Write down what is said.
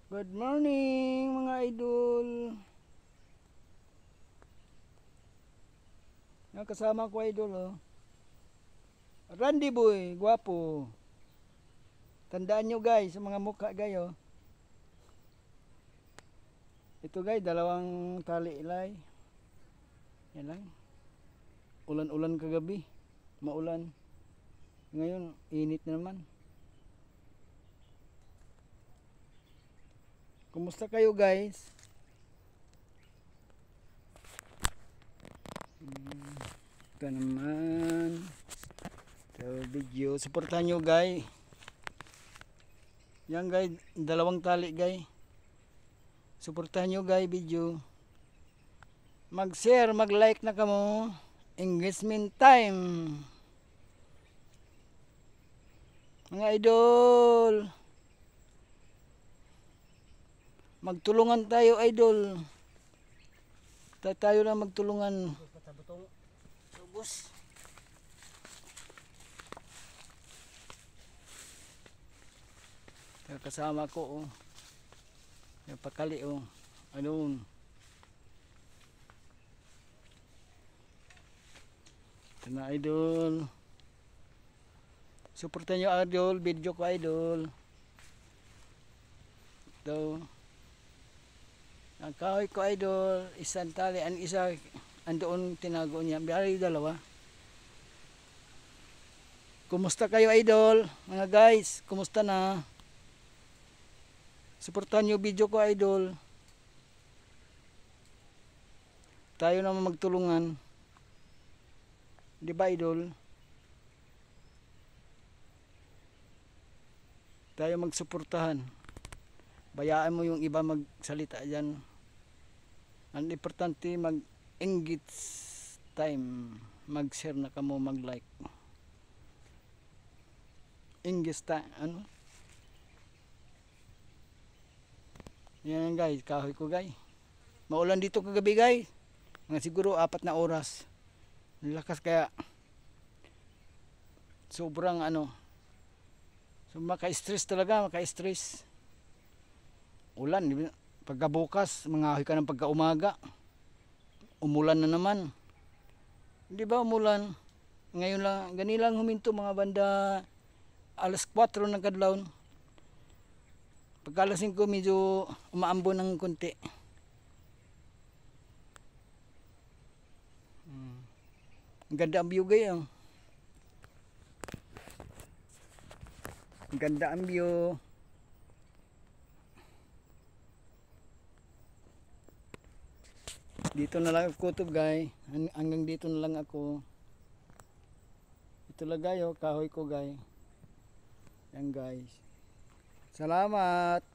Good morning mga idol. Yung kasama ko idol oh. Randy boy, gwapo. Tandaan nyo guys, sa mga mukha gayo. Ito guys, dalawang tali ilay. Yan lang. Ulan-ulan kagabi. Maulan. Ngayon, init na naman. Kumusta kayo guys? Ito naman. Ito video. Supportan nyo guys. Yan guys, dalawang tali guys. Supportan nyo guys video. Mag-share, mag-like na kamo. Engagement time. Mga idol. Magtulungan tayo idol. Tayo na magtulungan. Patabutong subos. Kasama ko oh. Yung pakali oh. Ano? Ito na idol. Supportan nyo idol. Video ko idol. Ito. Ang kahoy ko idol. Isang tali. Ang isa andoon tinago niya. Biyari dalawa. Kumusta kayo idol? Mga guys. Kumusta na? Supportan nyo video ko idol. Tayo naman magtulungan. Di ba idol? Tayo magsuportahan. Bayaan mo yung iba magsalita dyan. Ang importante mag-engage time. Mag-share na kamo, mag-like. Engage time. Ano? Yan guys, kahoy ko guys. Maulan dito kagabi guys. Mga siguro 4 na oras. Lakas kaya sobrang ano. So maka-stress talaga, maka-stress. Ulan, pagkabukas, mangahoy ka ng pagkaumaga. Umulan na naman. Di ba umulan? Ngayon lang, ganilang huminto mga banda alas 4 ng kadlawon. Pagkalasing ko medyo umaambo ng konti. Ang ganda ang view gayo. Ang ganda ang view. Dito na lang ako kutob guys. Hanggang dito na lang ako. Ito lang gayo, kahoy ko guys. Yan guys. Salamat.